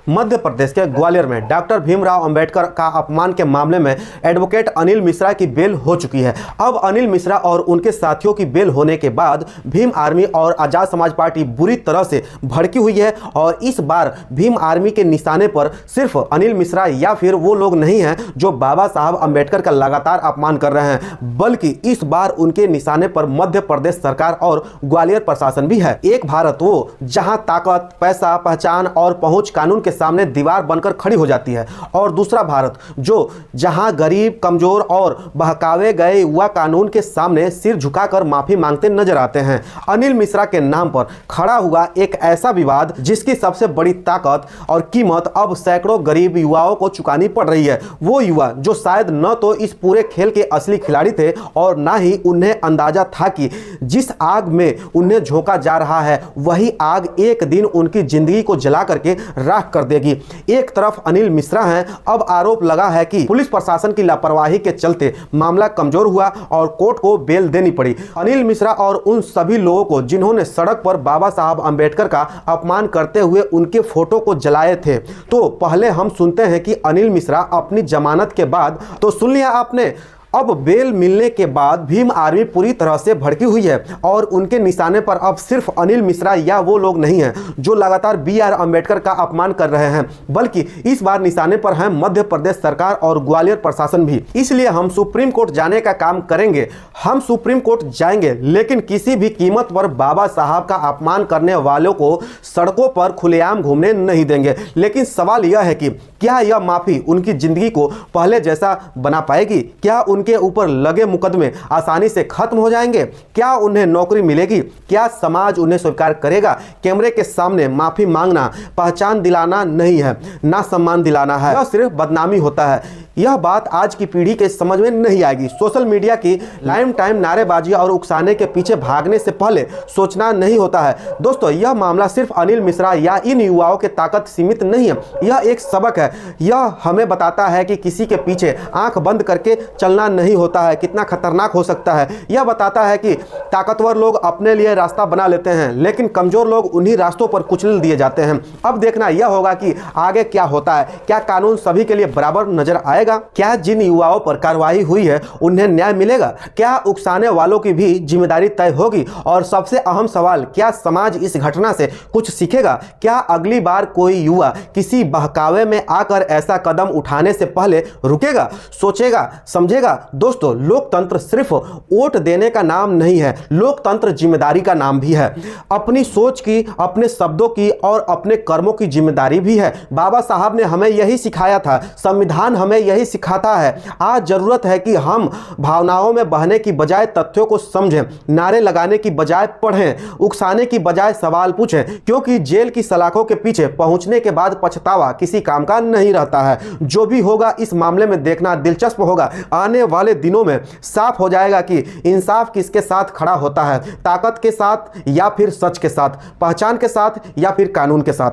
मध्य प्रदेश के ग्वालियर में डॉक्टर भीमराव अंबेडकर का अपमान के मामले में एडवोकेट अनिल मिश्रा की बेल हो चुकी है। अब अनिल मिश्रा और उनके साथियों की बेल होने के बाद भीम आर्मी और आजाद समाज पार्टी बुरी तरह से भड़की हुई है और इस बार भीम आर्मी के निशाने पर सिर्फ अनिल मिश्रा या फिर वो लोग नहीं हैं जो बाबा साहब अंबेडकर का लगातार अपमान कर रहे हैं, बल्कि इस बार उनके निशाने पर मध्य प्रदेश सरकार और ग्वालियर प्रशासन भी है। एक भारत वो जहां ताकत, पैसा, पहचान और पहुंच कानून के सामने दीवार बनकर खड़ी हो जाती है, और दूसरा भारत जो जहां गरीब, कमजोर और बहकावे गए युवा कानून के सामने सिर झुकाकर माफी मांगते नजर आते हैं। अनिल मिश्रा के नाम पर खड़ा हुआ एक ऐसा विवाद जिसकी सबसे बड़ी ताकत और कीमत अब सैकड़ों गरीब युवाओं को चुकानी पड़ रही है। वो युवा जो शायद न तो इस पूरे खेल के असली खिलाड़ी थे और ना ही उन्हें अंदाजा था कि जिस आग में उन्हें झोंका जा रहा है वही आग एक दिन उनकी जिंदगी को जला करके राख कर देगी। एक तरफ अनिल मिश्रा हैं, अब आरोप लगा है कि पुलिस प्रशासन की लापरवाही के चलते मामला कमजोर हुआ और कोर्ट को बेल देनी पड़ी। अनिल मिश्रा और उन सभी लोगों को जिन्होंने सड़क पर बाबा साहब अंबेडकर का अपमान करते हुए उनके फोटो को जलाए थे। तो पहले हम सुनते हैं कि अनिल मिश्रा अपनी जमानत के बाद, तो सुन लिया आपने, अब बेल मिलने के बाद भीम आर्मी पूरी तरह से भड़की हुई है और उनके निशाने पर अब सिर्फ अनिल मिश्रा या वो लोग नहीं हैं जो लगातार BR अंबेडकर का अपमान कर रहे हैं, बल्कि इस बार निशाने पर है मध्य प्रदेश सरकार और ग्वालियर प्रशासन भी। इसलिए हम सुप्रीम कोर्ट जाने का काम करेंगे। हम सुप्रीम कोर्ट जाएंगे, लेकिन किसी भी कीमत पर बाबा साहब का अपमान करने वालों को सड़कों पर खुलेआम घूमने नहीं देंगे। लेकिन सवाल यह है कि क्या यह माफी उनकी जिंदगी को पहले जैसा बना पाएगी? क्या उनके ऊपर लगे मुकदमे आसानी से खत्म हो जाएंगे? क्या उन्हें नौकरी मिलेगी? क्या समाज उन्हें स्वीकार करेगा? कैमरे के सामने माफी मांगना पहचान दिलाना नहीं है, ना सम्मान दिलाना है, यह सिर्फ बदनामी होता है। यह बात आज की पीढ़ी के समझ में नहीं आएगी। सोशल मीडिया की लाइम टाइम नारेबाजी और उकसाने के पीछे भागने से पहले सोचना नहीं होता है। दोस्तों, यह मामला सिर्फ अनिल मिश्रा या इन युवाओं के ताकत सीमित नहीं है, यह एक सबक है। यह हमें बताता है कि किसी के पीछे आंख बंद करके चलना नहीं होता है, कितना खतरनाक हो सकता है। यह बताता है कि ताकतवर लोग अपने लिए रास्ता बना लेते हैं, लेकिन कमजोर लोग उन्हीं रास्तों पर कुचल दिए जाते हैं। अब देखना यह होगा कि आगे क्या होता है। क्या कानून सभी के लिए बराबर नजर आएगा? क्या जिन युवाओं पर कार्रवाई हुई है उन्हें न्याय मिलेगा? क्या उकसाने वालों की भी जिम्मेदारी तय होगी? और सबसे अहम सवाल, क्या समाज इस घटना से कुछ सीखेगा? क्या अगली बार कोई युवा किसी बहकावे में आकर ऐसा कदम उठाने से पहले रुकेगा, सोचेगा, समझेगा? दोस्तों, लोकतंत्र सिर्फ वोट देने का नाम नहीं है, लोकतंत्र जिम्मेदारी का नाम भी है। अपनी सोच की, अपने शब्दों की और अपने कर्मों की जिम्मेदारी भी है। बाबा साहब ने हमें यही सिखाया था, संविधान हमें यही सिखाता है। आज जरूरत है कि हम भावनाओं में बहने की बजाय तथ्यों को समझें, नारे लगाने की बजाय पढ़ें, उकसाने की बजाय सवाल पूछें, क्योंकि जेल की सलाखों के पीछे पहुंचने के बाद पछतावा किसी काम का नहीं रहता है। जो भी होगा इस मामले में देखना दिलचस्प होगा। आने वाले दिनों में साफ हो जाएगा कि इंसाफ किसके साथ खड़ा होता है, ताकत के साथ या फिर सच के साथ, पहचान के साथ या फिर कानून के साथ।